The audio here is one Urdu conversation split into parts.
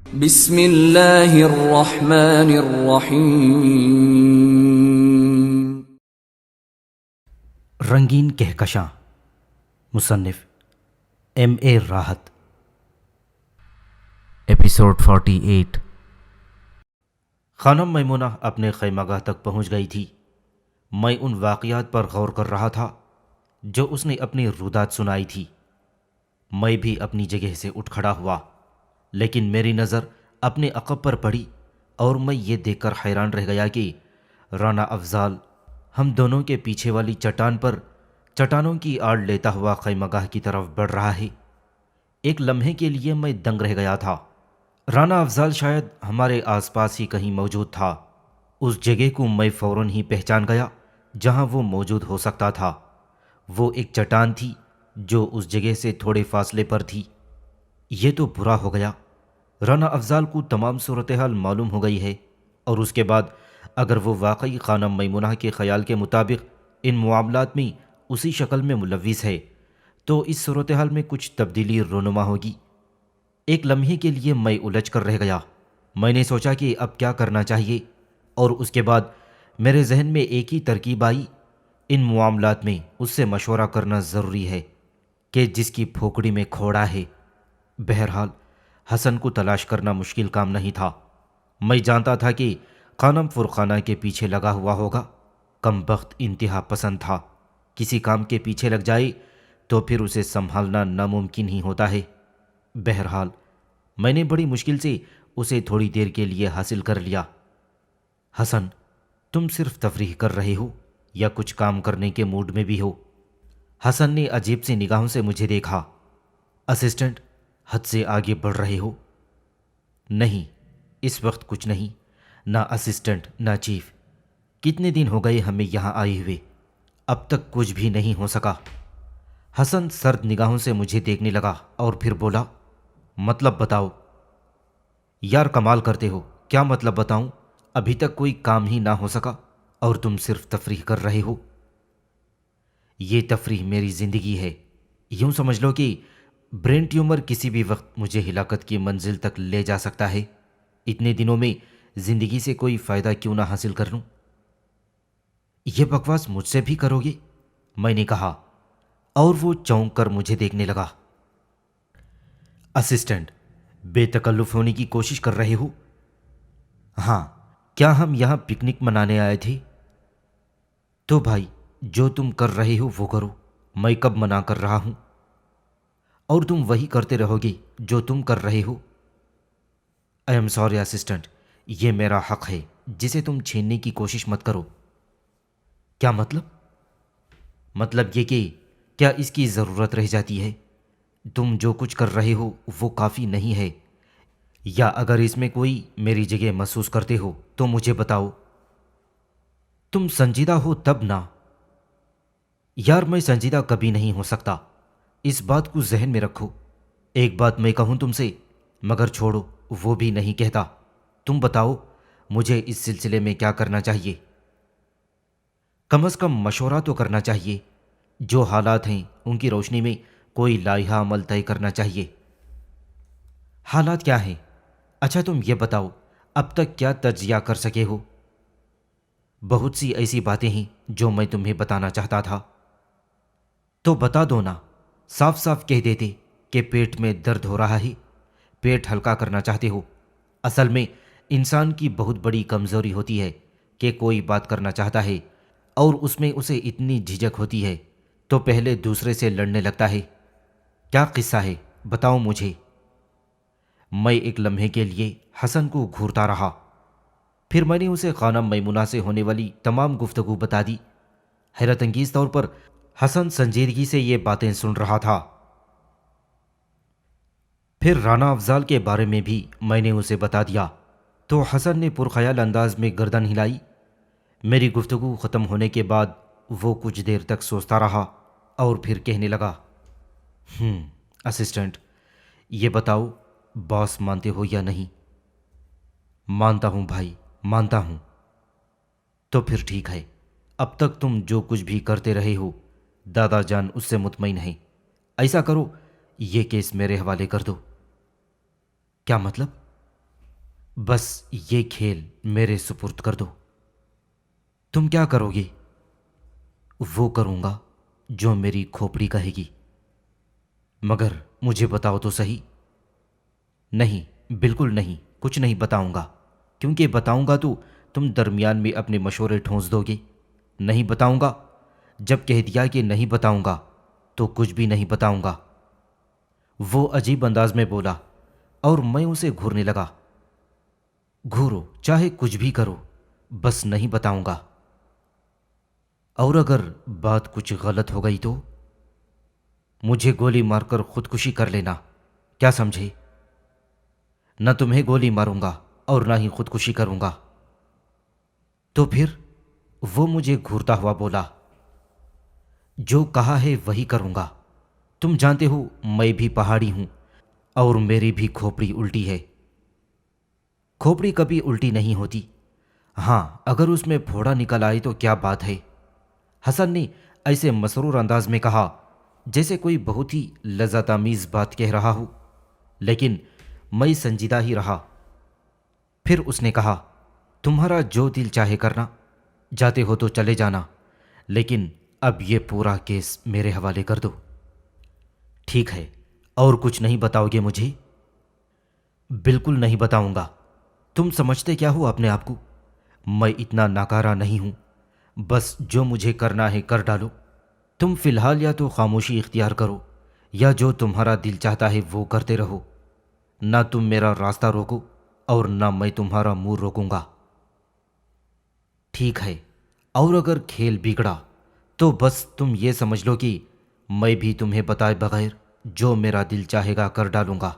بسم اللہ الرحمن الرحیم۔ رنگین کہکشاں، مصنف ایم اے راحت۔ ایپیسوڈ 48۔ خانم میمونہ اپنے خیمہ گاہ تک پہنچ گئی تھی۔ میں ان واقعات پر غور کر رہا تھا جو اس نے اپنی رودات سنائی تھی۔ میں بھی اپنی جگہ سے اٹھ کھڑا ہوا، لیکن میری نظر اپنے عقب پر پڑی اور میں یہ دیکھ کر حیران رہ گیا کہ رانا افضال ہم دونوں کے پیچھے والی چٹان پر چٹانوں کی آڑ لیتا ہوا خیمہ گاہ کی طرف بڑھ رہا ہے۔ ایک لمحے کے لیے میں دنگ رہ گیا تھا۔ رانا افضال شاید ہمارے آس پاس ہی کہیں موجود تھا۔ اس جگہ کو میں فوراً ہی پہچان گیا جہاں وہ موجود ہو سکتا تھا۔ وہ ایک چٹان تھی جو اس جگہ سے تھوڑے فاصلے پر تھی۔ یہ تو برا ہو گیا، رانا افضال کو تمام صورتحال معلوم ہو گئی ہے، اور اس کے بعد اگر وہ واقعی خانم میمونہ کے خیال کے مطابق ان معاملات میں اسی شکل میں ملوث ہے تو اس صورتحال میں کچھ تبدیلی رونما ہوگی۔ ایک لمحے کے لیے میں الجھ کر رہ گیا۔ میں نے سوچا کہ اب کیا کرنا چاہیے، اور اس کے بعد میرے ذہن میں ایک ہی ترکیب آئی، ان معاملات میں اس سے مشورہ کرنا ضروری ہے کہ جس کی پھوکڑی میں کھوڑا ہے۔ بہرحال حسن کو تلاش کرنا مشکل کام نہیں تھا۔ میں جانتا تھا کہ خانم فرخانہ کے پیچھے لگا ہوا ہوگا۔ کم بخت انتہا پسند تھا، کسی کام کے پیچھے لگ جائے تو پھر اسے سنبھالنا ناممکن ہی ہوتا ہے۔ بہرحال میں نے بڑی مشکل سے اسے تھوڑی دیر کے لیے حاصل کر لیا۔ حسن، تم صرف تفریح کر رہے ہو یا کچھ کام کرنے کے موڈ میں بھی ہو؟ حسن نے عجیب سی نگاہوں سے مجھے دیکھا۔ اسسٹنٹ، حد سے آگے بڑھ رہے ہو؟ نہیں، اس وقت کچھ نہیں، نہ اسسٹنٹ نہ چیف۔ کتنے دن ہو گئے ہمیں یہاں آئے ہوئے، اب تک کچھ بھی نہیں ہو سکا۔ حسن سرد نگاہوں سے مجھے دیکھنے لگا اور پھر بولا، مطلب بتاؤ۔ یار کمال کرتے ہو، کیا مطلب بتاؤں؟ ابھی تک کوئی کام ہی نہ ہو سکا اور تم صرف تفریح کر رہے ہو؟ یہ تفریح میری زندگی ہے۔ یوں سمجھ لو کہ برین ٹیومر کسی بھی وقت مجھے ہلاکت کی منزل تک لے جا سکتا ہے۔ اتنے دنوں میں زندگی سے کوئی فائدہ کیوں نہ حاصل کر لوں؟ یہ بکواس مجھ سے بھی کرو گے؟ میں نے کہا، اور وہ چونک کر مجھے دیکھنے لگا۔ اسسٹنٹ، بے تکلف ہونے کی کوشش کر رہے ہو؟ ہاں، کیا ہم یہاں پکنک منانے آئے تھے؟ تو بھائی جو تم کر رہے ہو وہ کرو، میں کب منع کر رہا ہوں؟ اور تم وہی کرتے رہو گے جو تم کر رہے ہو۔ آئی ایم سوری اسسٹنٹ، یہ میرا حق ہے جسے تم چھیننے کی کوشش مت کرو۔ کیا مطلب؟ مطلب یہ کہ کیا اس کی ضرورت رہ جاتی ہے؟ تم جو کچھ کر رہے ہو وہ کافی نہیں ہے، یا اگر اس میں کوئی میری جگہ محسوس کرتے ہو تو مجھے بتاؤ۔ تم سنجیدہ ہو تب نہ۔ یار میں سنجیدہ کبھی نہیں ہو سکتا، اس بات کو ذہن میں رکھو۔ ایک بات میں کہوں تم سے، مگر چھوڑو وہ بھی نہیں کہتا۔ تم بتاؤ مجھے اس سلسلے میں کیا کرنا چاہیے؟ کم از کم مشورہ تو کرنا چاہیے۔ جو حالات ہیں ان کی روشنی میں کوئی لائحہ عمل طے کرنا چاہیے۔ حالات کیا ہیں؟ اچھا تم یہ بتاؤ، اب تک کیا تجزیہ کر سکے ہو؟ بہت سی ایسی باتیں ہیں جو میں تمہیں بتانا چاہتا تھا۔ تو بتا دو نا، صاف صاف کہہ دیتے کہ پیٹ میں درد ہو رہا ہے، پیٹ ہلکا کرنا چاہتے ہو۔ اصل میں انسان کی بہت بڑی کمزوری ہوتی ہے کہ کوئی بات کرنا چاہتا ہے اور اس میں اسے اتنی جھجک ہوتی ہے تو پہلے دوسرے سے لڑنے لگتا ہے۔ کیا قصہ ہے بتاؤ مجھے۔ میں ایک لمحے کے لیے حسن کو گھورتا رہا، پھر میں نے اسے خانم میمونہ سے ہونے والی تمام گفتگو بتا دی۔ حیرت انگیز طور پر حسن سنجیدگی سے یہ باتیں سن رہا تھا۔ پھر رانا افضال کے بارے میں بھی میں نے اسے بتا دیا تو حسن نے پرخیال انداز میں گردن ہلائی۔ میری گفتگو ختم ہونے کے بعد وہ کچھ دیر تک سوچتا رہا اور پھر کہنے لگا، اسسٹنٹ یہ بتاؤ، باس مانتے ہو یا نہیں؟ مانتا ہوں بھائی، مانتا ہوں۔ تو پھر ٹھیک ہے، اب تک تم جو کچھ بھی کرتے رہے ہو دادا جان اس سے مطمئن ہیں۔ ایسا کرو، یہ کیس میرے حوالے کر دو۔ کیا مطلب؟ بس یہ کھیل میرے سپرد کر دو۔ تم کیا کرو گے؟ وہ کروں گا جو میری کھوپڑی کہے گی، مگر مجھے بتاؤ تو صحیح۔ نہیں، بالکل نہیں، کچھ نہیں بتاؤں گا، کیونکہ بتاؤں گا تو تم درمیان میں اپنے مشورے ٹھونس دو گے۔ نہیں بتاؤں گا، جب کہہ دیا کہ نہیں بتاؤں گا تو کچھ بھی نہیں بتاؤں گا۔ وہ عجیب انداز میں بولا اور میں اسے گھورنے لگا۔ گھورو، چاہے کچھ بھی کرو، بس نہیں بتاؤں گا۔ اور اگر بات کچھ غلط ہو گئی تو مجھے گولی مار کر خودکشی کر لینا، کیا سمجھے؟ نہ تمہیں گولی ماروں گا اور نہ ہی خودکشی کروں گا۔ تو پھر؟ وہ مجھے گھورتا ہوا بولا۔ جو کہا ہے وہی کروں گا۔ تم جانتے ہو میں بھی پہاڑی ہوں اور میری بھی کھوپڑی الٹی ہے۔ کھوپڑی کبھی الٹی نہیں ہوتی، ہاں اگر اس میں پھوڑا نکل آئے تو کیا بات ہے۔ حسن نے ایسے مسرور انداز میں کہا جیسے کوئی بہت ہی لذت آمیز بات کہہ رہا ہو، لیکن میں سنجیدہ ہی رہا۔ پھر اس نے کہا، تمہارا جو دل چاہے کرنا، جاتے ہو تو چلے جانا، لیکن اب یہ پورا کیس میرے حوالے کر دو۔ ٹھیک ہے، اور کچھ نہیں بتاؤ گے مجھے؟ بالکل نہیں بتاؤں گا۔ تم سمجھتے کیا ہو اپنے آپ کو؟ میں اتنا ناکارہ نہیں ہوں، بس جو مجھے کرنا ہے کر ڈالو۔ تم فی الحال یا تو خاموشی اختیار کرو یا جو تمہارا دل چاہتا ہے وہ کرتے رہو۔ نہ تم میرا راستہ روکو اور نہ میں تمہارا منہ روکوں گا۔ ٹھیک ہے، اور اگر کھیل بگڑا تو بس تم یہ سمجھ لو کہ میں بھی تمہیں بتائے بغیر جو میرا دل چاہے گا کر ڈالوں گا۔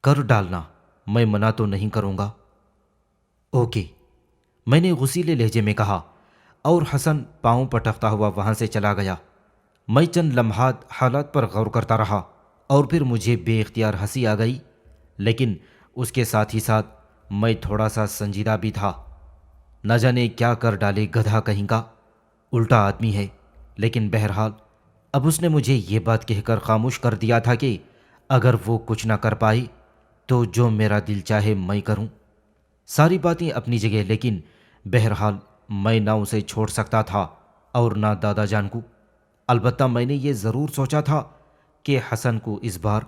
کر ڈالنا، میں منع تو نہیں کروں گا۔ اوکے، میں نے غصیلے لہجے میں کہا، اور حسن پاؤں پٹکتا ہوا وہاں سے چلا گیا۔ میں چند لمحات حالات پر غور کرتا رہا اور پھر مجھے بے اختیار ہنسی آ گئی، لیکن اس کے ساتھ ہی ساتھ میں تھوڑا سا سنجیدہ بھی تھا۔ نہ جانے کیا کر ڈالے گدھا کہیں کا، الٹا آدمی ہے۔ لیکن بہرحال اب اس نے مجھے یہ بات کہہ کر خاموش کر دیا تھا کہ اگر وہ کچھ نہ کر پائی تو جو میرا دل چاہے میں کروں۔ ساری باتیں اپنی جگہ، لیکن بہرحال میں نہ اسے چھوڑ سکتا تھا اور نہ دادا جان کو۔ البتہ میں نے یہ ضرور سوچا تھا کہ حسن کو اس بار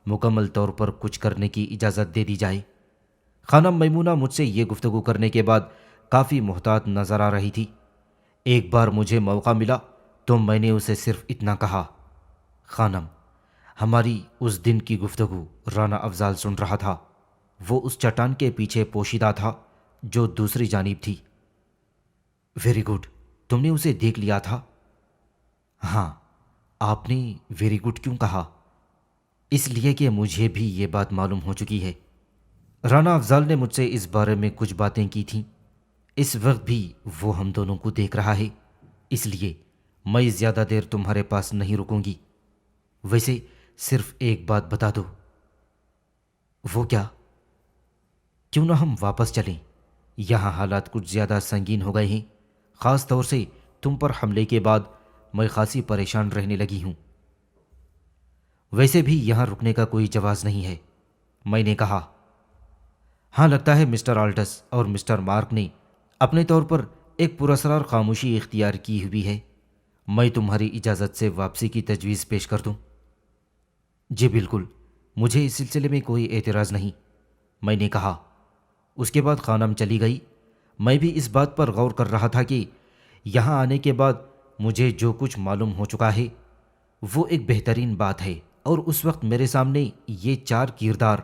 مکمل طور پر کچھ کرنے کی اجازت دے دی جائے۔ خانم میمونہ مجھ سے یہ گفتگو کرنے کے بعد کافی محتاط نظر آ رہی تھی۔ ایک بار مجھے موقع ملا تو میں نے اسے صرف اتنا کہا، خانم، ہماری اس دن کی گفتگو رانا افضال سن رہا تھا۔ وہ اس چٹان کے پیچھے پوشیدہ تھا جو دوسری جانب تھی۔ ویری گڈ، تم نے اسے دیکھ لیا تھا؟ ہاں۔ آپ نے ویری گڈ کیوں کہا؟ اس لیے کہ مجھے بھی یہ بات معلوم ہو چکی ہے۔ رانا افضال نے مجھ سے اس بارے میں کچھ باتیں کی تھیں۔ اس وقت بھی وہ ہم دونوں کو دیکھ رہا ہے، اس لیے میں زیادہ دیر تمہارے پاس نہیں رکوں گی۔ ویسے صرف ایک بات بتا دو۔ وہ کیا؟ کیوں نہ ہم واپس چلیں؟ یہاں حالات کچھ زیادہ سنگین ہو گئے ہیں، خاص طور سے تم پر حملے کے بعد میں خاصی پریشان رہنے لگی ہوں۔ ویسے بھی یہاں رکنے کا کوئی جواز نہیں ہے، میں نے کہا۔ ہاں، لگتا ہے مسٹر آلٹس اور مسٹر مارک نے اپنے طور پر ایک پراسرار خاموشی اختیار کی ہوئی ہے۔ میں تمہاری اجازت سے واپسی کی تجویز پیش کر دوں؟ جی بالکل، مجھے اس سلسلے میں کوئی اعتراض نہیں، میں نے کہا۔ اس کے بعد خانم چلی گئی۔ میں بھی اس بات پر غور کر رہا تھا کہ یہاں آنے کے بعد مجھے جو کچھ معلوم ہو چکا ہے وہ ایک بہترین بات ہے، اور اس وقت میرے سامنے یہ چار کردار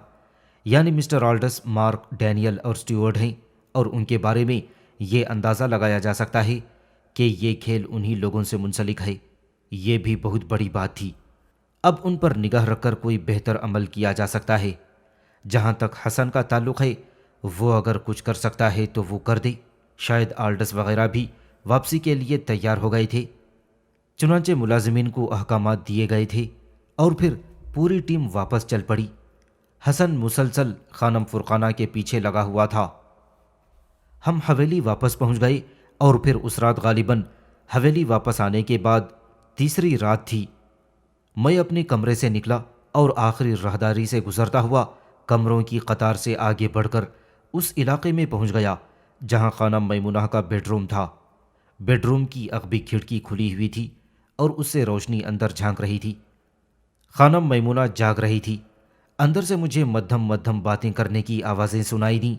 یعنی مسٹر آلڈس، مارک، ڈینیل اور سٹیورٹ ہیں، اور ان کے بارے میں یہ اندازہ لگایا جا سکتا ہے کہ یہ کھیل انہی لوگوں سے منسلک ہے۔ یہ بھی بہت بڑی بات تھی۔ اب ان پر نگاہ رکھ کر کوئی بہتر عمل کیا جا سکتا ہے۔ جہاں تک حسن کا تعلق ہے، وہ اگر کچھ کر سکتا ہے تو وہ کر دے۔ شاید آلڈس وغیرہ بھی واپسی کے لیے تیار ہو گئے تھے۔ چنانچہ ملازمین کو احکامات دیے گئے تھے اور پھر پوری ٹیم واپس چل پڑی۔ حسن مسلسل خانم فرقانہ کے پیچھے لگا ہوا تھا۔ ہم حویلی واپس پہنچ گئے اور پھر اس رات غالباً حویلی واپس آنے کے بعد تیسری رات تھی۔ میں اپنے کمرے سے نکلا اور آخری راہداری سے گزرتا ہوا کمروں کی قطار سے آگے بڑھ کر اس علاقے میں پہنچ گیا جہاں خانم میمونہ کا بیڈ روم تھا۔ بیڈ روم کی عقبی کھڑکی کھلی ہوئی تھی اور اس سے روشنی اندر جھانک رہی تھی۔ خانم میمونہ جاگ رہی تھی۔ اندر سے مجھے مدھم مدھم باتیں کرنے کی آوازیں سنائی دیں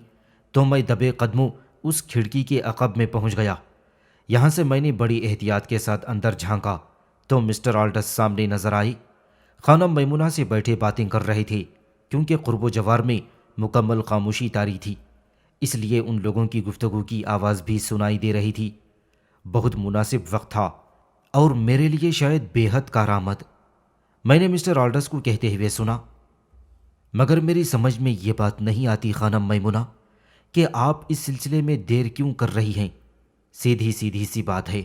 تو میں دبے قدموں اس کھڑکی کے عقب میں پہنچ گیا۔ یہاں سے میں نے بڑی احتیاط کے ساتھ اندر جھانکا تو مسٹر آلڈس سامنے نظر آئی۔ خانم میمونہ سے بیٹھے باتیں کر رہے تھے کیونکہ قرب و جوار میں مکمل خاموشی طاری تھی، اس لیے ان لوگوں کی گفتگو کی آواز بھی سنائی دے رہی تھی۔ بہت مناسب وقت تھا اور میرے لیے شاید بے حد کارآمد۔ میں نے مسٹر آلڈس کو کہتے ہوئے سنا، مگر میری سمجھ میں یہ بات نہیں آتی خانم میمونہ کہ آپ اس سلسلے میں دیر کیوں کر رہی ہیں۔ سیدھی سیدھی سی بات ہے،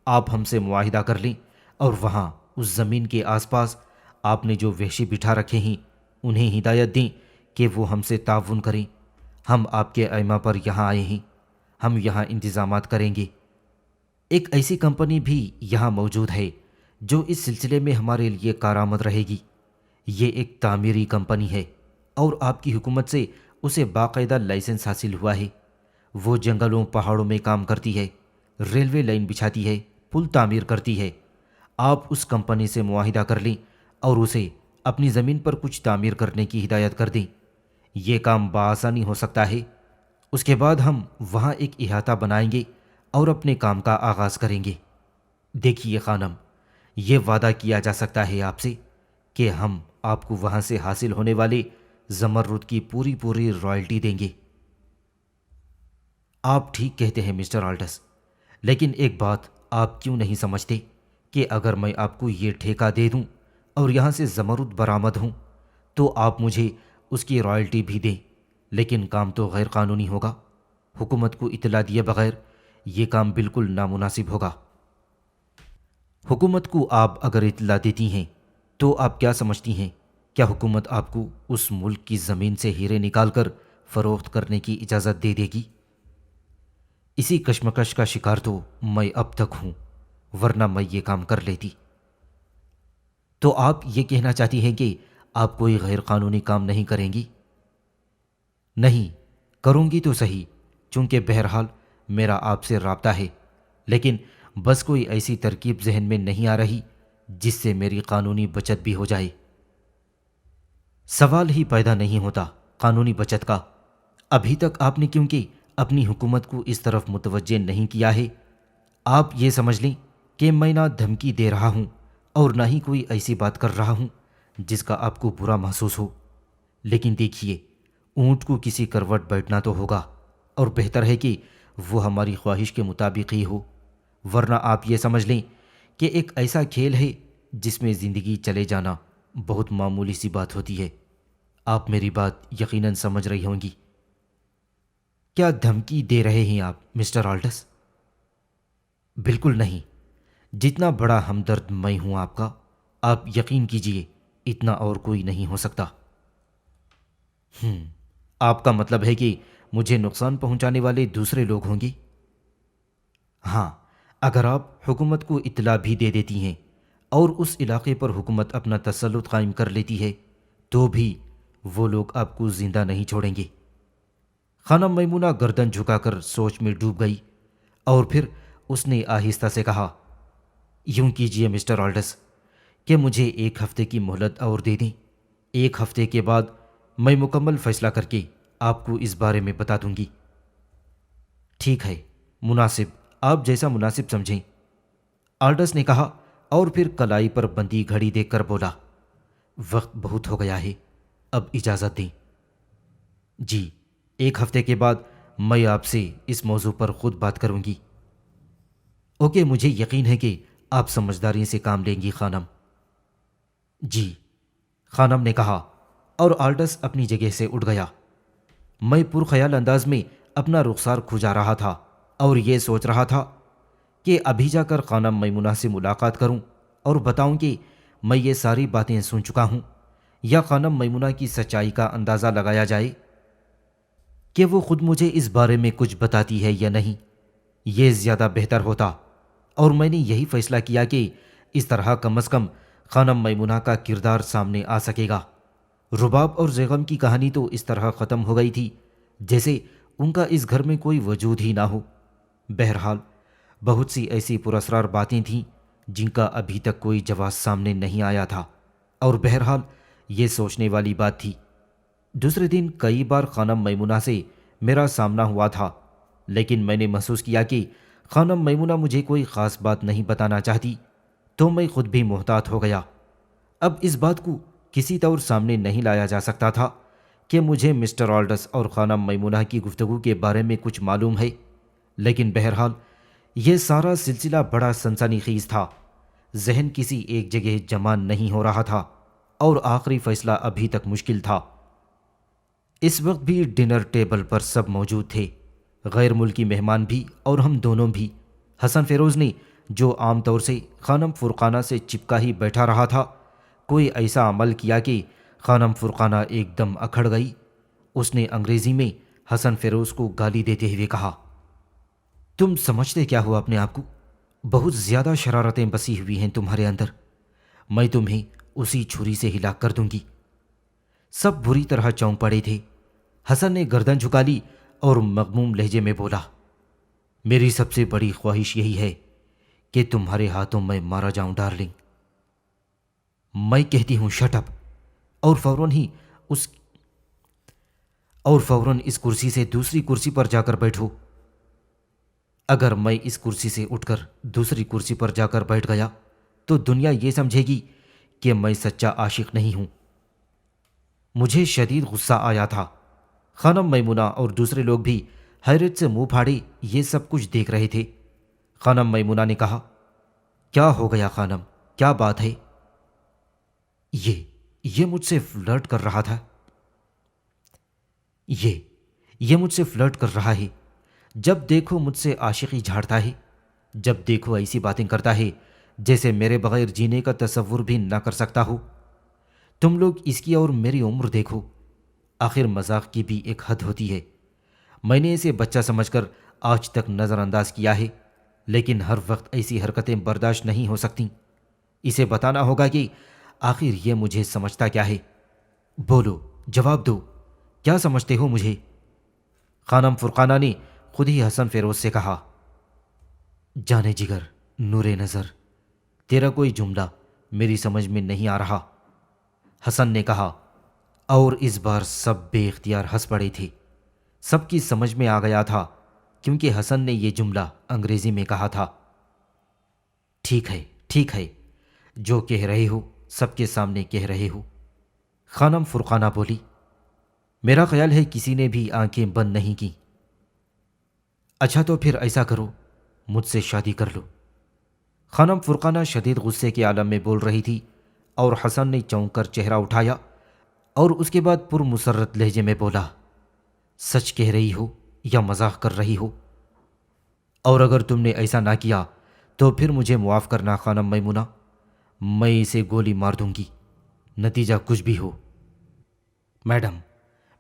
آپ ہم سے معاہدہ کر لیں اور وہاں اس زمین کے آس پاس آپ نے جو وحشی بٹھا رکھے ہیں انہیں ہدایت دیں کہ وہ ہم سے تعاون کریں۔ ہم آپ کے ایما پر یہاں آئے ہیں، ہم یہاں انتظامات کریں گے۔ ایک ایسی کمپنی بھی یہاں موجود ہے جو اس سلسلے میں ہمارے لیے کارآمد رہے گی۔ یہ ایک تعمیری کمپنی ہے اور آپ کی حکومت سے اسے باقاعدہ لائسنس حاصل ہوا ہے۔ وہ جنگلوں پہاڑوں میں کام کرتی ہے، ریلوے لائن بچھاتی ہے، پل تعمیر کرتی ہے۔ آپ اس کمپنی سے معاہدہ کر لیں اور اسے اپنی زمین پر کچھ تعمیر کرنے کی ہدایت کر دیں۔ یہ کام بآسانی ہو سکتا ہے۔ اس کے بعد ہم وہاں ایک احاطہ بنائیں گے اور اپنے کام کا آغاز کریں گے۔ دیکھیے خانم، یہ وعدہ کیا جا سکتا ہے آپ سے کہ ہم آپ کو وہاں سے حاصل ہونے والے زمرد کی پوری رائلٹی دیں گے۔ آپ ٹھیک کہتے ہیں مسٹر آلڈس، لیکن ایک بات آپ کیوں نہیں سمجھتے کہ اگر میں آپ کو یہ ٹھیکہ دے دوں اور یہاں سے زمرد برآمد ہوں تو آپ مجھے اس کی رائلٹی بھی دیں، لیکن کام تو غیر قانونی ہوگا۔ حکومت کو اطلاع دیے بغیر یہ کام بالکل نامناسب ہوگا۔ حکومت کو آپ اگر اطلاع دیتی ہیں تو آپ کیا سمجھتی ہیں، کیا حکومت آپ کو اس ملک کی زمین سے ہیرے نکال کر فروخت کرنے کی اجازت دے دے گی؟ اسی کشمکش کا شکار تو میں اب تک ہوں، ورنہ میں یہ کام کر لیتی۔ تو آپ یہ کہنا چاہتی ہیں کہ آپ کوئی غیر قانونی کام نہیں کریں گی؟ نہیں، کروں گی تو صحیح، چونکہ بہرحال میرا آپ سے رابطہ ہے، لیکن بس کوئی ایسی ترکیب ذہن میں نہیں آ رہی جس سے میری قانونی بچت بھی ہو جائے۔ سوال ہی پیدا نہیں ہوتا قانونی بچت کا۔ ابھی تک آپ نے کیونکہ اپنی حکومت کو اس طرف متوجہ نہیں کیا ہے۔ آپ یہ سمجھ لیں کہ میں نہ دھمکی دے رہا ہوں اور نہ ہی کوئی ایسی بات کر رہا ہوں جس کا آپ کو برا محسوس ہو، لیکن دیکھیے، اونٹ کو کسی کروٹ بیٹھنا تو ہوگا اور بہتر ہے کہ وہ ہماری خواہش کے مطابق ہی ہو، ورنہ آپ یہ سمجھ لیں کہ ایک ایسا کھیل ہے جس میں زندگی چلے جانا بہت معمولی سی بات ہوتی ہے۔ آپ میری بات یقیناً سمجھ رہی ہوں گی۔ کیا دھمکی دے رہے ہیں آپ مسٹر آلڈس؟ بالکل نہیں، جتنا بڑا ہمدرد میں ہوں آپ کا، آپ یقین کیجئے اتنا اور کوئی نہیں ہو سکتا۔ آپ کا مطلب ہے کہ مجھے نقصان پہنچانے والے دوسرے لوگ ہوں گے؟ ہاں، اگر آپ حکومت کو اطلاع بھی دے دیتی ہیں اور اس علاقے پر حکومت اپنا تسلط قائم کر لیتی ہے تو بھی وہ لوگ آپ کو زندہ نہیں چھوڑیں گے۔ خانم میمونہ گردن جھکا کر سوچ میں ڈوب گئی اور پھر اس نے آہستہ سے کہا، یوں کیجئے مسٹر آلڈس کہ مجھے 1 ہفتے کی مہلت اور دے دیں۔ 1 ہفتے کے بعد میں مکمل فیصلہ کر کے آپ کو اس بارے میں بتا دوں گی۔ ٹھیک ہے، مناسب، آپ جیسا مناسب سمجھیں، آلڈس نے کہا اور پھر کلائی پر بندھی گھڑی دیکھ کر بولا، وقت بہت ہو گیا ہے، اب اجازت دیں۔ جی، 1 ہفتے کے بعد میں آپ سے اس موضوع پر خود بات کروں گی۔ اوکے، مجھے یقین ہے کہ آپ سمجھداری سے کام لیں گی خانم۔ جی، خانم نے کہا اور آلڈس اپنی جگہ سے اٹھ گیا۔ میں پرخیال انداز میں اپنا رخسار کھجا رہا تھا اور یہ سوچ رہا تھا کہ ابھی جا کر خانم میمونہ سے ملاقات کروں اور بتاؤں کہ میں یہ ساری باتیں سن چکا ہوں، یا خانم میمونہ کی سچائی کا اندازہ لگایا جائے کہ وہ خود مجھے اس بارے میں کچھ بتاتی ہے یا نہیں۔ یہ زیادہ بہتر ہوتا اور میں نے یہی فیصلہ کیا کہ اس طرح کم از کم خانم میمونہ کا کردار سامنے آ سکے گا، رباب اور زیغم کی کہانی تو اس طرح ختم ہو گئی تھی جیسے ان کا اس گھر میں کوئی وجود ہی نہ ہو۔ بہرحال بہت سی ایسی پراسرار باتیں تھیں جن کا ابھی تک کوئی جواز سامنے نہیں آیا تھا، اور بہرحال یہ سوچنے والی بات تھی۔ دوسرے دن کئی بار خانم میمونہ سے میرا سامنا ہوا تھا، لیکن میں نے محسوس کیا کہ خانم میمونہ مجھے کوئی خاص بات نہیں بتانا چاہتی، تو میں خود بھی محتاط ہو گیا۔ اب اس بات کو کسی طور سامنے نہیں لایا جا سکتا تھا کہ مجھے مسٹر آلڈس اور خانم میمونہ کی گفتگو کے بارے میں کچھ معلوم ہے، لیکن بہرحال یہ سارا سلسلہ بڑا سنسنی خیز تھا۔ ذہن کسی ایک جگہ جمع نہیں ہو رہا تھا، اور آخری فیصلہ ابھی تک مشکل تھا۔ اس وقت بھی ڈنر ٹیبل پر سب موجود تھے، غیر ملکی مہمان بھی اور ہم دونوں بھی۔ حسن فیروز نے، جو عام طور سے خانم فرقانہ سے چپکا ہی بیٹھا رہا تھا، کوئی ایسا عمل کیا کہ خانم فرقانہ ایک دم اکھڑ گئی۔ اس نے انگریزی میں حسن فیروز کو گالی دیتے ہوئے کہا، تم سمجھتے کیا ہو اپنے آپ کو؟ بہت زیادہ شرارتیں بسی ہوئی ہیں تمہارے اندر، میں تمہیں اسی چھری سے ہلاک کر دوں گی۔ سب بری طرح چونک پڑے تھے۔ حسن نے گردن جھکا لی اور مغموم لہجے میں بولا، میری سب سے بڑی خواہش یہی ہے کہ تمہارے ہاتھوں میں مارا جاؤں ڈارلنگ۔ میں کہتی ہوں شٹ اپ، اور فوراً اس کرسی سے دوسری کرسی پر جا کر بیٹھو۔ اگر میں اس کرسی سے اٹھ کر دوسری کرسی پر جا کر بیٹھ گیا تو دنیا یہ سمجھے گی کہ میں سچا عاشق نہیں ہوں۔ مجھے شدید غصہ آیا تھا۔ خانم میمونہ اور دوسرے لوگ بھی حیرت سے منہ پھاڑے یہ سب کچھ دیکھ رہے تھے۔ خانم میمونہ نے کہا، کیا ہو گیا خانم، کیا بات ہے؟ یہ مجھ سے فلرٹ کر رہا تھا۔ یہ مجھ سے فلرٹ کر رہا ہے۔ جب دیکھو مجھ سے عاشقی جھاڑتا ہے، جب دیکھو ایسی باتیں کرتا ہے جیسے میرے بغیر جینے کا تصور بھی نہ کر سکتا ہو۔ تم لوگ اس کی اور میری عمر دیکھو، آخر مذاق کی بھی ایک حد ہوتی ہے۔ میں نے اسے بچہ سمجھ کر آج تک نظر انداز کیا ہے، لیکن ہر وقت ایسی حرکتیں برداشت نہیں ہو سکتیں۔ اسے بتانا ہوگا کہ آخر یہ مجھے سمجھتا کیا ہے۔ بولو، جواب دو، کیا سمجھتے ہو مجھے؟ خانم فرقانہ نے خود ہی حسن فیروز سے کہا، جانے جگر، نور نظر، تیرا کوئی جملہ میری سمجھ میں نہیں آ رہا۔ حسن نے کہا، اور اس بار سب بے اختیار ہنس پڑے تھے۔ سب کی سمجھ میں آ گیا تھا کیونکہ حسن نے یہ جملہ انگریزی میں کہا تھا۔ ٹھیک ہے، جو کہہ رہے ہو سب کے سامنے کہہ رہے ہو۔ خانم فرقانہ بولی، میرا خیال ہے کسی نے بھی آنکھیں بند نہیں کی۔ اچھا تو پھر ایسا کرو، مجھ سے شادی کر لو۔ خانم فرقانہ شدید غصے کے عالم میں بول رہی تھی، اور حسن نے چونک کر چہرہ اٹھایا اور اس کے بعد پرمسرت لہجے میں بولا، سچ کہہ رہی ہو یا مذاق کر رہی ہو؟ اور اگر تم نے ایسا نہ کیا تو پھر مجھے معاف کرنا خانم میمونہ، میں اسے گولی مار دوں گی، نتیجہ کچھ بھی ہو۔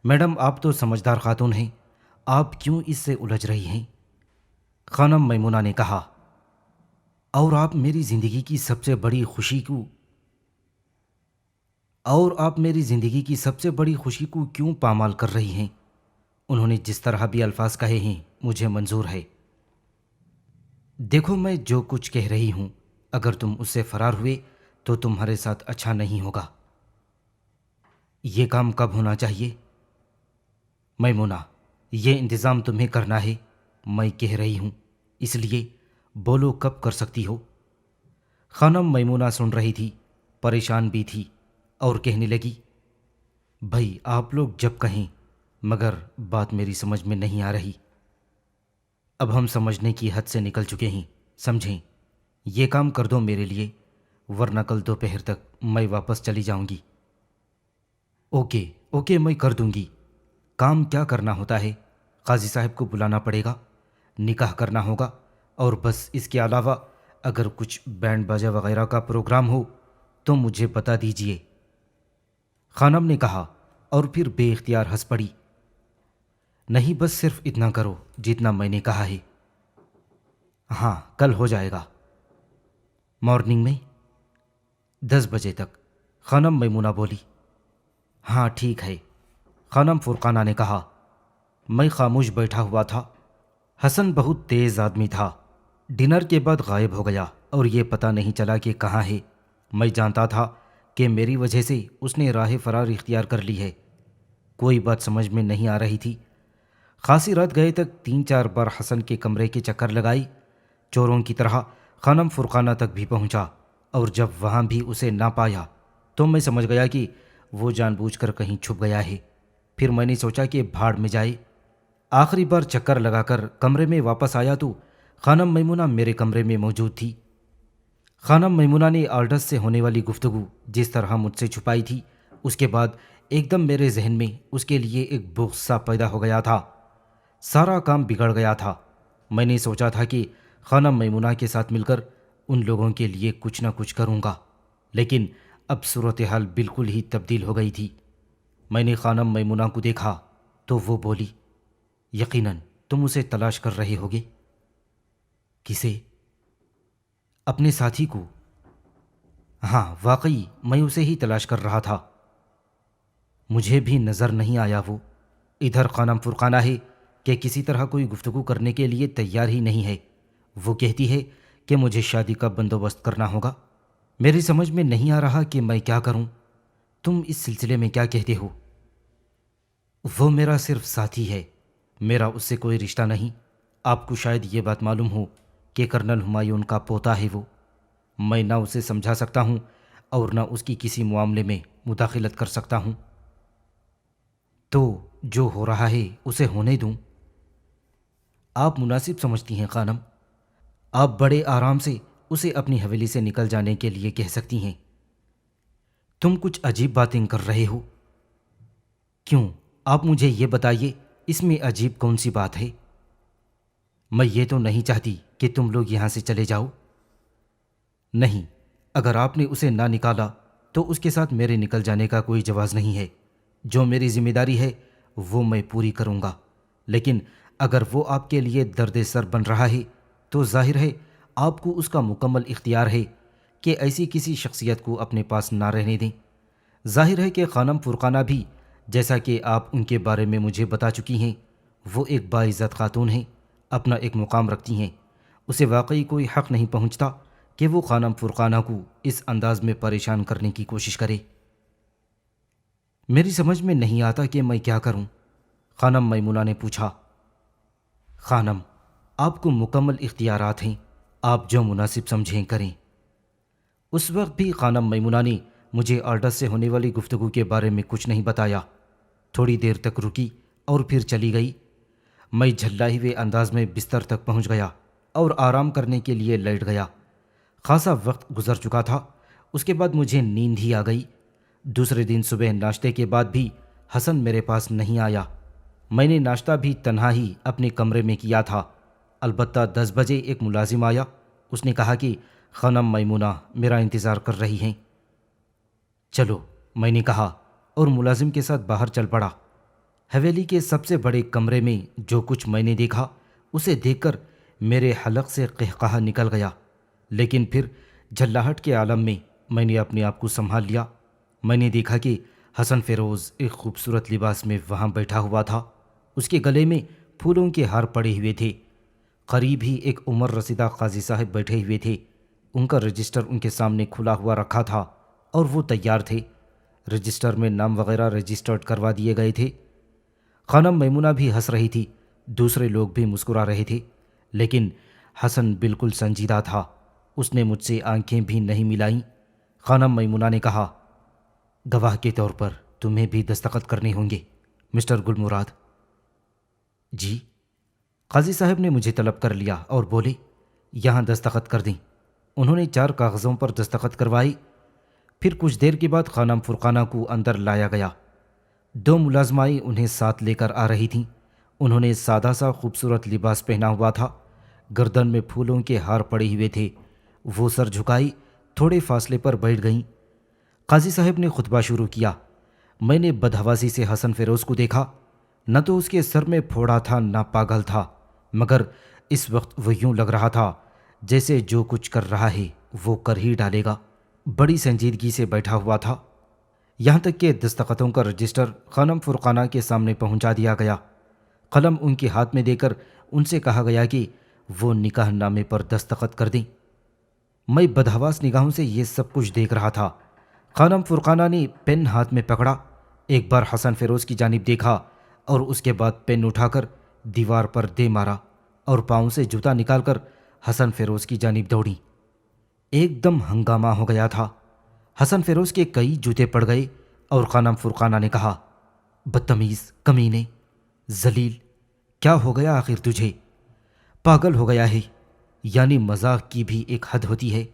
میڈم آپ تو سمجھدار خاتون ہیں، آپ کیوں اس سے الجھ رہی ہیں؟ خانم میمونہ نے کہا، اور آپ میری زندگی کی سب سے بڑی خوشی کو کیوں پامال کر رہی ہیں؟ انہوں نے جس طرح بھی الفاظ کہے ہیں مجھے منظور ہے۔ دیکھو، میں جو کچھ کہہ رہی ہوں، اگر تم اس سے فرار ہوئے تو تمہارے ساتھ اچھا نہیں ہوگا۔ یہ کام کب ہونا چاہیے؟ میمونہ، یہ انتظام تمہیں کرنا ہے، میں کہہ رہی ہوں، اس لیے بولو کب کر سکتی ہو؟ خانم میمونہ سن رہی تھی، پریشان بھی تھی، اور کہنے لگی، بھائی آپ لوگ جب کہیں، مگر بات میری سمجھ میں نہیں آ رہی۔ اب ہم سمجھنے کی حد سے نکل چکے ہیں، سمجھیں؟ یہ کام کر دو میرے لیے، ورنہ کل دوپہر تک میں واپس چلی جاؤں گی۔ اوکے، میں کر دوں گی۔ کام کیا کرنا ہوتا ہے؟ قاضی صاحب کو بلانا پڑے گا، نکاح کرنا ہوگا، اور بس اس کے علاوہ اگر کچھ بینڈ باجا وغیرہ کا پروگرام ہو تو مجھے بتا دیجئے۔ خانم نے کہا، اور پھر بے اختیار ہنس پڑی۔ نہیں، بس صرف اتنا کرو جتنا میں نے کہا ہے۔ ہاں، کل ہو جائے گا۔ مارننگ میں 10 بجے تک، خانم میمونہ بولی۔ ہاں ٹھیک ہے، خانم فرقانہ نے کہا۔ میں خاموش بیٹھا ہوا تھا۔ حسن بہت تیز آدمی تھا۔ ڈنر کے بعد غائب ہو گیا اور یہ پتہ نہیں چلا کہ کہاں ہے۔ میں جانتا تھا کہ میری وجہ سے اس نے راہ فرار اختیار کر لی ہے۔ کوئی بات سمجھ میں نہیں آ رہی تھی۔ خاصی رات گئے تک 3-4 بار حسن کے کمرے کے چکر لگائی۔ چوروں کی طرح خانم فرقانہ تک بھی پہنچا، اور جب وہاں بھی اسے نہ پایا تو میں سمجھ گیا کہ وہ جان بوجھ کر کہیں چھپ گیا ہے۔ پھر میں نے سوچا کہ بھاڑ میں جائے۔ آخری بار چکر لگا کر کمرے میں واپس آیا تو خانم میمونہ میرے کمرے میں موجود تھی۔ خانم میمونہ نے آلڈس سے ہونے والی گفتگو جس طرح مجھ سے چھپائی تھی، اس کے بعد ایک دم میرے ذہن میں اس کے لیے ایک بغض سا پیدا ہو گیا تھا۔ سارا کام بگڑ گیا تھا۔ میں نے سوچا تھا کہ خانم میمونہ کے ساتھ مل کر ان لوگوں کے لیے کچھ نہ کچھ کروں گا، لیکن اب صورتحال بالکل ہی تبدیل ہو گئی تھی۔ میں نے خانم میمونہ کو دیکھا تو وہ بولی، یقیناً تم اسے تلاش کر رہے ہوگے۔ کسے؟ اپنے ساتھی کو۔ ہاں واقعی میں اسے ہی تلاش کر رہا تھا۔ مجھے بھی نظر نہیں آیا وہ۔ ادھر خانم فرقانہ ہے کہ کسی طرح کوئی گفتگو کرنے کے لیے تیار ہی نہیں ہے۔ وہ کہتی ہے کہ مجھے شادی کا بندوبست کرنا ہوگا۔ میری سمجھ میں نہیں آ رہا کہ میں کیا کروں۔ تم اس سلسلے میں کیا کہتے ہو؟ وہ میرا صرف ساتھی ہے، میرا اس سے کوئی رشتہ نہیں۔ آپ کو شاید یہ بات معلوم ہو کہ کرنل ہمایون کا پوتا ہے وہ۔ میں نہ اسے سمجھا سکتا ہوں اور نہ اس کی کسی معاملے میں مداخلت کر سکتا ہوں۔ تو جو ہو رہا ہے اسے ہونے دوں۔ آپ مناسب سمجھتی ہیں خانم۔ آپ بڑے آرام سے اسے اپنی حویلی سے نکل جانے کے لیے کہہ سکتی ہیں۔ تم کچھ عجیب باتیں کر رہے ہو۔ کیوں؟ آپ مجھے یہ بتائیے، اس میں عجیب کون سی بات ہے؟ میں یہ تو نہیں چاہتی کہ تم لوگ یہاں سے چلے جاؤ۔ نہیں، اگر آپ نے اسے نہ نکالا تو اس کے ساتھ میرے نکل جانے کا کوئی جواز نہیں ہے۔ جو میری ذمہ داری ہے وہ میں پوری کروں گا، لیکن اگر وہ آپ کے لیے درد سر بن رہا ہے تو ظاہر ہے آپ کو اس کا مکمل اختیار ہے کہ ایسی کسی شخصیت کو اپنے پاس نہ رہنے دیں۔ ظاہر ہے کہ خانم فرقانہ بھی، جیسا کہ آپ ان کے بارے میں مجھے بتا چکی ہیں، وہ ایک باعزت خاتون ہیں، اپنا ایک مقام رکھتی ہیں۔ اسے واقعی کوئی حق نہیں پہنچتا کہ وہ خانم فرقانہ کو اس انداز میں پریشان کرنے کی کوشش کرے۔ میری سمجھ میں نہیں آتا کہ میں کیا کروں، خانم میمونہ نے پوچھا۔ خانم، آپ کو مکمل اختیارات ہیں، آپ جو مناسب سمجھیں کریں۔ اس وقت بھی خانم میمونہ نے مجھے آلڈس سے ہونے والی گفتگو کے بارے میں کچھ نہیں بتایا۔ تھوڑی دیر تک رکی اور پھر چلی گئی۔ میں جھلائے ہوئے انداز میں بستر تک پہنچ گیا اور آرام کرنے کے لیے لیٹ گیا۔ خاصا وقت گزر چکا تھا، اس کے بعد مجھے نیند ہی آ گئی۔ دوسرے دن صبح ناشتے کے بعد بھی حسن میرے پاس نہیں آیا۔ میں نے ناشتہ بھی تنہا ہی اپنے کمرے میں کیا تھا۔ البتہ 10 بجے ایک ملازم آیا۔ اس نے کہا کہ خانم میمونہ میرا انتظار کر رہی ہیں۔ چلو، میں نے کہا اور ملازم کے ساتھ باہر چل پڑا۔ حویلی کے سب سے بڑے کمرے میں جو کچھ میں نے دیکھا اسے دیکھ کر میرے حلق سے قہقہا نکل گیا، لیکن پھر جھلاہٹ کے عالم میں نے اپنے آپ کو سنبھال لیا۔ میں نے دیکھا کہ حسن فیروز ایک خوبصورت لباس میں وہاں بیٹھا ہوا تھا۔ اس کے گلے میں پھولوں کے ہار پڑے ہوئے تھے۔ قریب ہی ایک عمر رسیدہ قاضی صاحب بیٹھے ہوئے تھے۔ ان کا رجسٹر ان کے سامنے کھلا ہوا رکھا تھا اور وہ تیار تھے۔ رجسٹر میں نام وغیرہ رجسٹرڈ کروا دیے گئے تھے۔ خانم میمونہ بھی ہنس رہی تھی، دوسرے لوگ بھی مسکرا رہے تھے، لیکن حسن بالکل سنجیدہ تھا۔ اس نے مجھ سے آنکھیں بھی نہیں ملائیں۔ خانم میمونہ نے کہا، گواہ کے طور پر تمہیں بھی دستخط کرنے ہوں گے مسٹر گل مراد۔ جی؟ قاضی صاحب نے مجھے طلب کر لیا اور بولے، یہاں دستخط کر دیں۔ انہوں نے 4 کاغذوں پر دستخط کروائے۔ پھر کچھ دیر کے بعد خانم فرقانہ کو اندر لایا گیا۔ 2 ملازمائیں انہیں ساتھ لے کر آ رہی تھیں۔ انہوں نے سادہ سا خوبصورت لباس پہنا ہوا تھا، گردن میں پھولوں کے ہار پڑے ہوئے تھے۔ وہ سر جھکائی تھوڑے فاصلے پر بیٹھ گئیں۔ قاضی صاحب نے خطبہ شروع کیا۔ میں نے بدحواسی سے حسن فیروز کو دیکھا۔ نہ تو اس کے سر میں پھوڑا تھا نہ پاگل تھا، مگر اس وقت وہ یوں لگ رہا تھا جیسے جو کچھ کر رہا ہے وہ کر ہی ڈالے گا۔ بڑی سنجیدگی سے بیٹھا ہوا تھا۔ یہاں تک کہ دستخطوں کا رجسٹر خانم فرقانہ کے سامنے پہنچا دیا گیا۔ قلم ان کے ہاتھ میں دے کر ان سے کہا گیا کہ وہ نکاح نامے پر دستخط کر دیں۔ میں بدحواس نگاہوں سے یہ سب کچھ دیکھ رہا تھا۔ خانم فرقانہ نے پین ہاتھ میں پکڑا، ایک بار حسن فیروز کی جانب دیکھا اور اس کے بعد پین اٹھا کر دیوار پر دے مارا اور پاؤں سے جوتا نکال کر حسن فیروز کی جانب دوڑی۔ ایک دم ہنگامہ ہو گیا تھا۔ حسن فیروز کے کئی جوتے پڑ گئے اور خانم فرقانہ نے کہا، بدتمیز، کمینے، ذلیل، کیا ہو گیا آخر تجھے؟ پاگل ہو گیا ہے؟ یعنی مذاق کی بھی ایک حد ہوتی ہے؟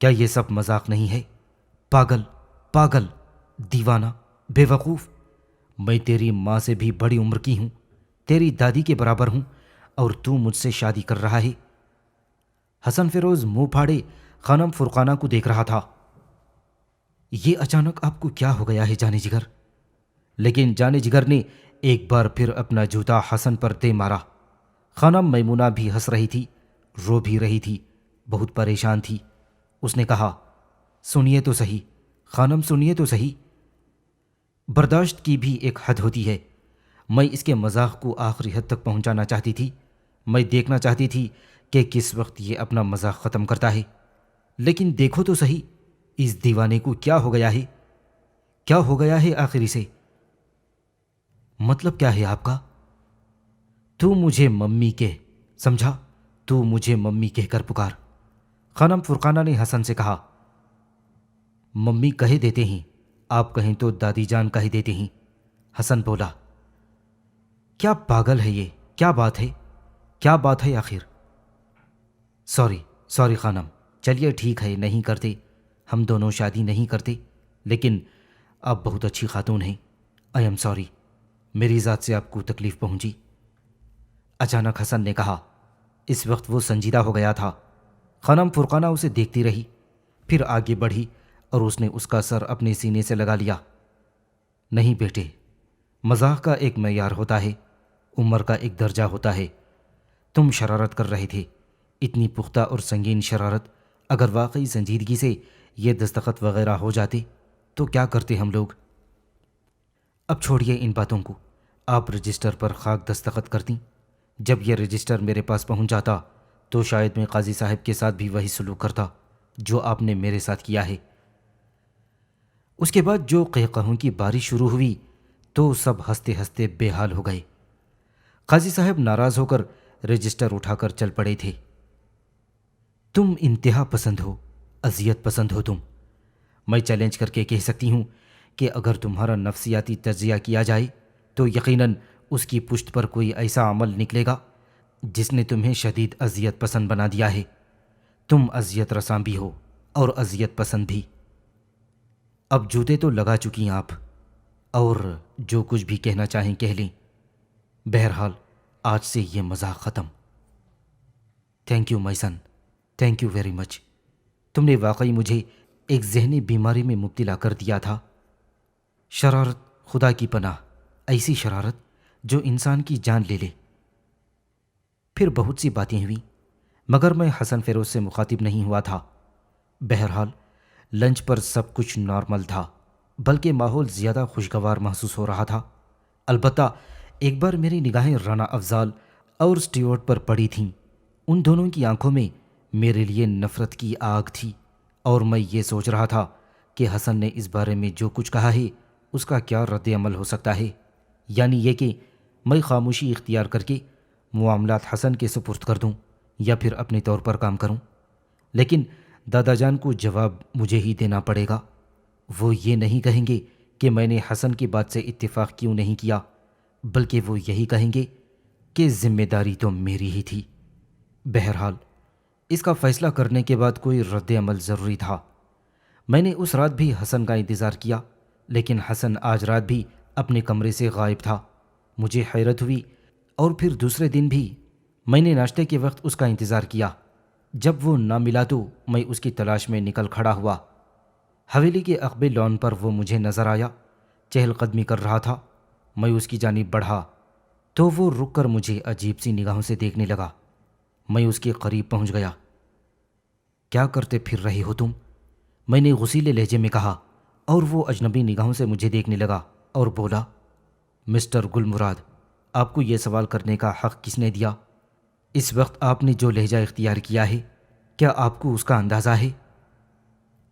کیا یہ سب مذاق نہیں ہے؟ پاگل، پاگل، دیوانہ، بے وقوف۔ میں تیری ماں سے بھی بڑی عمر کی ہوں، تیری دادی کے برابر ہوں، اور تو مجھ سے شادی کر رہا ہے؟ حسن فیروز منہ پھاڑے خانم فرقانہ کو دیکھ رہا تھا۔ یہ اچانک آپ کو کیا ہو گیا ہے جانے جگر؟ لیکن جانے جگر نے ایک بار پھر اپنا جوتا حسن پر دے مارا۔ خانم میمونہ بھی ہنس رہی تھی، رو بھی رہی تھی، بہت پریشان تھی۔ اس نے کہا، سنیے تو صحیح خانم، سنیے تو صحیح۔ برداشت کی بھی ایک حد ہوتی ہے۔ میں اس کے مذاق کو آخری حد تک پہنچانا چاہتی تھی۔ میں دیکھنا چاہتی تھی کہ کس وقت یہ اپنا مذاق ختم کرتا ہے۔ لیکن دیکھو تو صحیح، اس دیوانے کو کیا ہو گیا ہے؟ کیا ہو گیا ہے آخر اسے؟ مطلب کیا ہے آپ کا؟ تو مجھے ممی کہہ، سمجھا؟ تو مجھے ممی کہہ کر پکار۔ خانم فرقانہ نے حسن سے کہا، ممی کہے دیتے ہیں، آپ کہیں تو دادی جان کہے دیتے ہیں۔ حسن بولا، کیا پاگل ہے یہ؟ کیا بات ہے؟ کیا بات ہے آخر؟ سوری خانم، چلیے ٹھیک ہے، نہیں کرتے، ہم دونوں شادی نہیں کرتے، لیکن آپ بہت اچھی خاتون ہیں، آئی ایم سوری، میری ذات سے آپ کو تکلیف پہنچی۔ اچانک حسن نے کہا۔ اس وقت وہ سنجیدہ ہو گیا تھا۔ خانم فرقانہ اسے دیکھتی رہی، پھر آگے بڑھی اور اس نے اس کا سر اپنے سینے سے لگا لیا۔ نہیں بیٹے، مزاح کا ایک معیار ہوتا ہے، عمر کا ایک درجہ ہوتا ہے۔ تم شرارت کر رہے تھے، اتنی پختہ اور سنگین شرارت۔ اگر واقعی سنجیدگی سے یہ دستخط وغیرہ ہو جاتے تو کیا کرتے ہم لوگ؟ اب چھوڑیے ان باتوں کو، آپ رجسٹر پر خاک دستخط کرتیں۔ جب یہ رجسٹر میرے پاس پہنچ جاتا تو شاید میں قاضی صاحب کے ساتھ بھی وہی سلوک کرتا جو آپ نے میرے ساتھ کیا ہے۔ اس کے بعد جو قہقہوں کی بارش شروع ہوئی تو سب ہنستے ہنستے بے حال ہو گئے۔ قاضی صاحب ناراض ہو کر رجسٹر اٹھا کر چل پڑے تھے۔ تم انتہا پسند ہو، اذیت پسند ہو تم۔ میں چیلنج کر کے کہہ سکتی ہوں کہ اگر تمہارا نفسیاتی تجزیہ کیا جائے تو یقیناً اس کی پشت پر کوئی ایسا عمل نکلے گا جس نے تمہیں شدید اذیت پسند بنا دیا ہے۔ تم اذیت رساں بھی ہو اور اذیت پسند بھی۔ اب جوتے تو لگا چکی آپ، اور جو کچھ بھی کہنا چاہیں کہہ لیں۔ بہرحال آج سے یہ مذاق ختم۔ Thank you my son, thank you very much. تم نے واقعی مجھے ایک ذہنی بیماری میں مبتلا کر دیا تھا۔ شرارت، خدا کی پناہ، ایسی شرارت جو انسان کی جان لے لے۔ پھر بہت سی باتیں ہوئیں، مگر میں حسن فیروز سے مخاطب نہیں ہوا تھا۔ بہرحال لنچ پر سب کچھ نارمل تھا، بلکہ ماحول زیادہ خوشگوار محسوس ہو رہا تھا۔ البتہ ایک بار میری نگاہیں رانا افضال اور اسٹیورٹ پر پڑی تھیں۔ ان دونوں کی آنکھوں میں میرے لیے نفرت کی آگ تھی، اور میں یہ سوچ رہا تھا کہ حسن نے اس بارے میں جو کچھ کہا ہے اس کا کیا رد عمل ہو سکتا ہے، یعنی یہ کہ میں خاموشی اختیار کر کے معاملات حسن کے سپرد کر دوں یا پھر اپنے طور پر کام کروں۔ لیکن دادا جان کو جواب مجھے ہی دینا پڑے گا۔ وہ یہ نہیں کہیں گے کہ میں نے حسن کی بات سے اتفاق کیوں نہیں کیا، بلکہ وہ یہی کہیں گے کہ ذمہ داری تو میری ہی تھی۔ بہرحال اس کا فیصلہ کرنے کے بعد کوئی رد عمل ضروری تھا۔ میں نے اس رات بھی حسن کا انتظار کیا، لیکن حسن آج رات بھی اپنے کمرے سے غائب تھا۔ مجھے حیرت ہوئی، اور پھر دوسرے دن بھی میں نے ناشتے کے وقت اس کا انتظار کیا۔ جب وہ نہ ملا تو میں اس کی تلاش میں نکل کھڑا ہوا۔ حویلی کے عقبے لان پر وہ مجھے نظر آیا، چہل قدمی کر رہا تھا۔ میں اس کی جانب بڑھا تو وہ رک کر مجھے عجیب سی نگاہوں سے دیکھنے لگا۔ میں اس کے قریب پہنچ گیا۔ کیا کرتے پھر رہے ہو تم؟ میں نے غصیلے لہجے میں کہا، اور وہ اجنبی نگاہوں سے مجھے دیکھنے لگا اور بولا، مسٹر گل مراد، آپ کو یہ سوال کرنے کا حق کس نے دیا؟ اس وقت آپ نے جو لہجہ اختیار کیا ہے، کیا آپ کو اس کا اندازہ ہے؟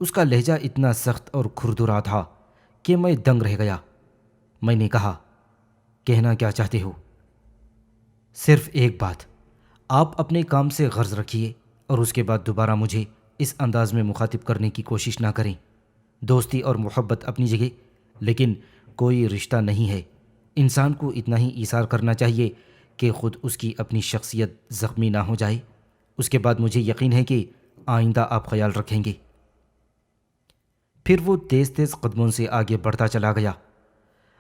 اس کا لہجہ اتنا سخت اور کھردرا تھا کہ میں دنگ رہ گیا۔ میں نے کہا، کہنا کیا چاہتے ہو؟ صرف ایک بات، آپ اپنے کام سے غرض رکھیے اور اس کے بعد دوبارہ مجھے اس انداز میں مخاطب کرنے کی کوشش نہ کریں۔ دوستی اور محبت اپنی جگہ، لیکن کوئی رشتہ نہیں ہے۔ انسان کو اتنا ہی ایثار کرنا چاہیے کہ خود اس کی اپنی شخصیت زخمی نہ ہو جائے۔ اس کے بعد مجھے یقین ہے کہ آئندہ آپ خیال رکھیں گے۔ پھر وہ تیز تیز قدموں سے آگے بڑھتا چلا گیا۔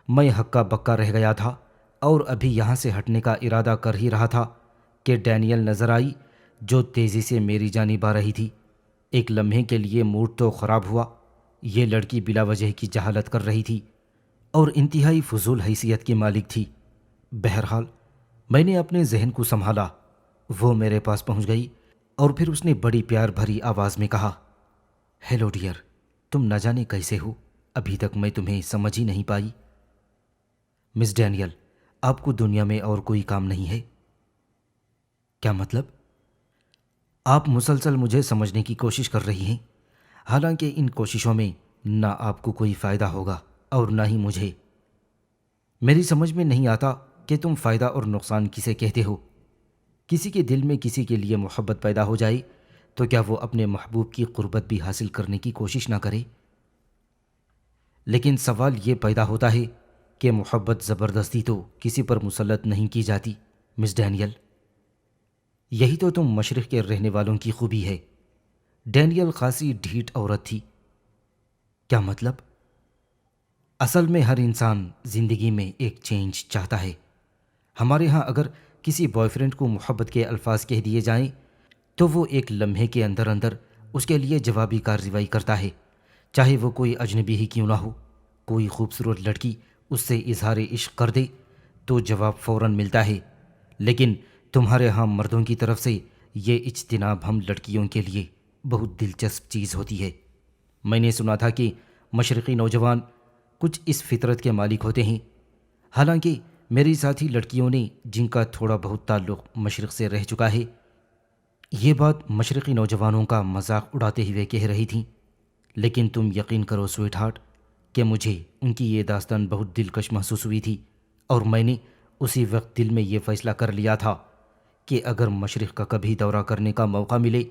میں ہکا بکا رہ گیا تھا اور ابھی یہاں سے ہٹنے کا ارادہ کر ہی رہا تھا کہ ڈینیل نظر آئی، جو تیزی سے میری جانب آ رہی تھی۔ ایک لمحے کے لیے موڈ تو خراب ہوا۔ یہ لڑکی بلا وجہ کی جہالت کر رہی تھی اور انتہائی فضول حیثیت کی مالک تھی۔ بہرحال میں نے اپنے ذہن کو سنبھالا۔ وہ میرے پاس پہنچ گئی اور پھر اس نے بڑی پیار بھری آواز میں کہا، ہیلو ڈیئر، تم نہ جانے کیسے ہو؟ ابھی تک میں تمہیں سمجھ ہی نہیں پائی۔ مس ڈینیل، آپ کو دنیا میں اور کوئی کام نہیں ہے؟ کیا مطلب؟ آپ مسلسل مجھے سمجھنے کی کوشش کر رہی ہیں، حالانکہ ان کوششوں میں نہ آپ کو کوئی فائدہ ہوگا اور نہ ہی مجھے۔ میری سمجھ میں نہیں آتا کہ تم فائدہ اور نقصان کسے کہتے ہو۔ کسی کے دل میں کسی کے لیے محبت پیدا ہو جائے تو کیا وہ اپنے محبوب کی قربت بھی حاصل کرنے کی کوشش نہ کرے؟ لیکن سوال یہ پیدا ہوتا ہے کہ محبت زبردستی تو کسی پر مسلط نہیں کی جاتی۔ مس ڈینیل، یہی تو تم مشرق کے رہنے والوں کی خوبی ہے۔ ڈینیل خاصی ڈھیٹ عورت تھی۔ کیا مطلب؟ اصل میں ہر انسان زندگی میں ایک چینج چاہتا ہے۔ ہمارے ہاں اگر کسی بوائے فرینڈ کو محبت کے الفاظ کہہ دیے جائیں تو وہ ایک لمحے کے اندر اندر اس کے لیے جوابی کارروائی کرتا ہے، چاہے وہ کوئی اجنبی ہی کیوں نہ ہو۔ کوئی خوبصورت لڑکی اس سے اظہار عشق کر دے تو جواب فوراً ملتا ہے، لیکن تمہارے ہاں مردوں کی طرف سے یہ اجتناب ہم لڑکیوں کے لیے بہت دلچسپ چیز ہوتی ہے۔ میں نے سنا تھا کہ مشرقی نوجوان کچھ اس فطرت کے مالک ہوتے ہیں، حالانکہ میری ساتھی لڑکیوں نے جن کا تھوڑا بہت تعلق مشرق سے رہ چکا ہے، یہ بات مشرقی نوجوانوں کا مذاق اڑاتے ہوئے کہہ رہی تھیں۔ لیکن تم یقین کرو سویٹ ہارٹ کہ مجھے ان کی یہ داستان بہت دلکش محسوس ہوئی تھی، اور میں نے اسی وقت دل میں یہ فیصلہ کر لیا تھا کہ اگر مشرق کا کبھی دورہ کرنے کا موقع ملے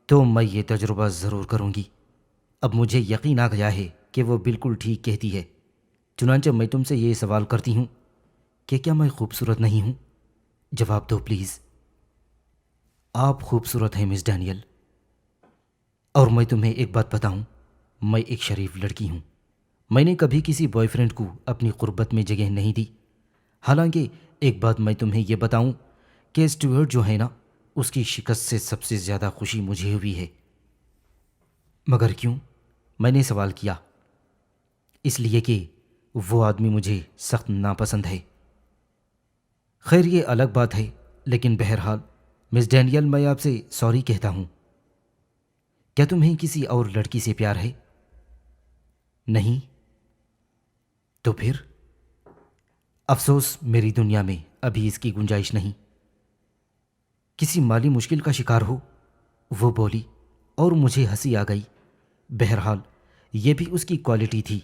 تو میں یہ تجربہ ضرور کروں گی۔ اب مجھے یقین آ گیا ہے کہ وہ بالکل ٹھیک کہتی ہے۔ چنانچہ میں تم سے یہ سوال کرتی ہوں کہ کیا میں خوبصورت نہیں ہوں؟ جواب دو پلیز۔ آپ خوبصورت ہیں مس ڈینیل، اور میں تمہیں ایک بات بتاؤں، میں ایک شریف لڑکی ہوں۔ میں نے کبھی کسی بوائے فرینڈ کو اپنی قربت میں جگہ نہیں دی۔ حالانکہ ایک بات میں تمہیں یہ بتاؤں کہ اسٹیورٹ جو ہے نا، اس کی شکست سے سب سے زیادہ خوشی مجھے ہوئی ہے۔ مگر کیوں؟ میں نے سوال کیا۔ اس لیے کہ وہ آدمی مجھے سخت ناپسند ہے۔ خیر یہ الگ بات ہے، لیکن بہرحال مس ڈینیل، میں آپ سے سوری کہتا ہوں۔ کیا تمہیں کسی اور لڑکی سے پیار ہے؟ نہیں؟ تو پھر؟ افسوس، میری دنیا میں ابھی اس کی گنجائش نہیں۔ کسی مالی مشکل کا شکار ہو؟ وہ بولی اور مجھے ہنسی آ گئی۔ بہرحال یہ بھی اس کی کوالٹی تھی،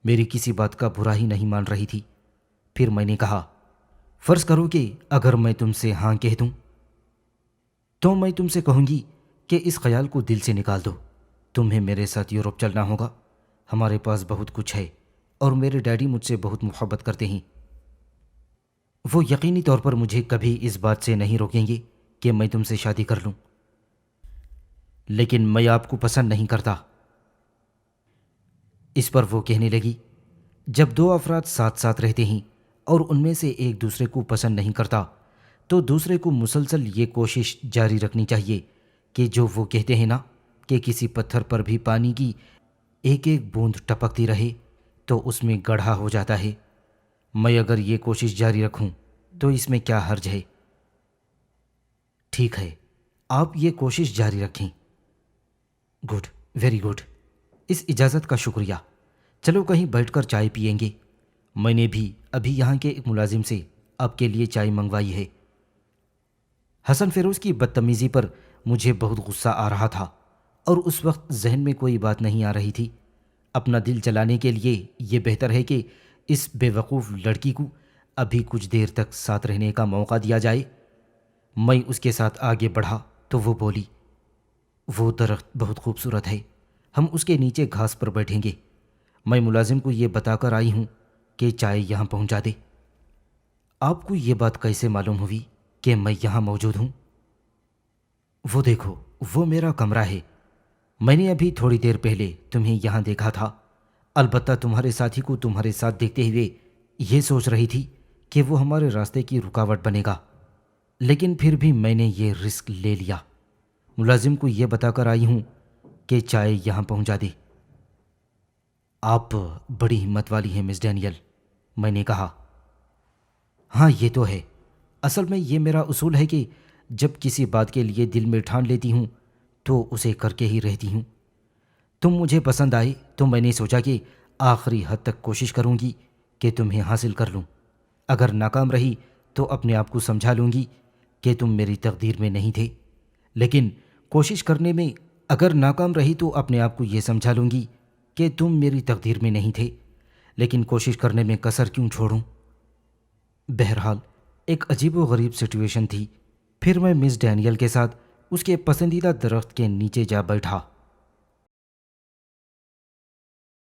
میری کسی بات کا برا ہی نہیں مان رہی تھی۔ پھر میں نے کہا، فرض کرو کہ اگر میں تم سے ہاں کہہ دوں تو میں تم سے کہوں گی کہ اس خیال کو دل سے نکال دو، تمہیں میرے ساتھ یورپ چلنا ہوگا۔ ہمارے پاس بہت کچھ ہے اور میرے ڈیڈی مجھ سے بہت محبت کرتے ہیں۔ وہ یقینی طور پر مجھے کبھی اس بات سے نہیں روکیں گے کہ میں تم سے شادی کر لوں، لیکن میں آپ کو پسند نہیں کرتا۔ اس پر وہ کہنے لگی، جب دو افراد ساتھ ساتھ رہتے ہیں اور ان میں سے ایک دوسرے کو پسند نہیں کرتا تو دوسرے کو مسلسل یہ کوشش جاری رکھنی چاہیے کہ جو وہ کہتے ہیں نا کہ کسی پتھر پر بھی پانی کی ایک ایک بوند ٹپکتی رہے تو اس میں گڑھا ہو جاتا ہے۔ میں اگر یہ کوشش جاری رکھوں تو اس میں کیا حرج ہے؟ ٹھیک ہے، آپ یہ کوشش جاری رکھیں۔ گڈ، ویری گڈ، اس اجازت کا شکریہ۔ چلو کہیں بیٹھ کر چائے پئیں گے، میں نے بھی ابھی یہاں کے ایک ملازم سے آپ کے لیے چائے منگوائی ہے۔ حسن فیروز کی بدتمیزی پر مجھے بہت غصہ آ رہا تھا اور اس وقت ذہن میں کوئی بات نہیں آ رہی تھی۔ اپنا دل چلانے کے لیے یہ بہتر ہے کہ اس بے وقوف لڑکی کو ابھی کچھ دیر تک ساتھ رہنے کا موقع دیا جائے۔ میں اس کے ساتھ آگے بڑھا تو وہ بولی، وہ درخت بہت خوبصورت ہے، ہم اس کے نیچے گھاس پر بیٹھیں گے۔ میں ملازم کو یہ بتا کر آئی ہوں کہ چائے یہاں پہنچا دے۔ آپ کو یہ بات کیسے معلوم ہوئی کہ میں یہاں موجود ہوں؟ وہ دیکھو، وہ میرا کمرہ ہے، میں نے ابھی تھوڑی دیر پہلے تمہیں یہاں دیکھا تھا۔ البتہ تمہارے ساتھی کو تمہارے ساتھ دیکھتے ہوئے یہ سوچ رہی تھی کہ وہ ہمارے راستے کی رکاوٹ بنے گا، لیکن پھر بھی میں نے یہ رسک لے لیا۔ ملازم کو یہ بتا کر آئی ہوں کہ چائے یہاں پہنچا دے۔ آپ بڑی ہمت والی ہیں مس ڈینیل، میں نے کہا۔ ہاں یہ تو ہے، اصل میں یہ میرا اصول ہے کہ جب کسی بات کے لیے دل میں ٹھان لیتی ہوں تو اسے کر کے ہی رہتی ہوں۔ تم مجھے پسند آئے تو میں نے سوچا کہ آخری حد تک کوشش کروں گی کہ تمہیں حاصل کر لوں۔ اگر ناکام رہی تو اپنے آپ کو سمجھا لوں گی کہ تم میری تقدیر میں نہیں تھے، لیکن کوشش کرنے میں اگر ناکام رہی تو اپنے آپ کو یہ سمجھا لوں گی کہ تم میری تقدیر میں نہیں تھے، لیکن کوشش کرنے میں کسر کیوں چھوڑوں؟ بہرحال ایک عجیب و غریب سچویشن تھی۔ پھر میں مس ڈینیل کے ساتھ اس کے پسندیدہ درخت کے نیچے جا بیٹھا۔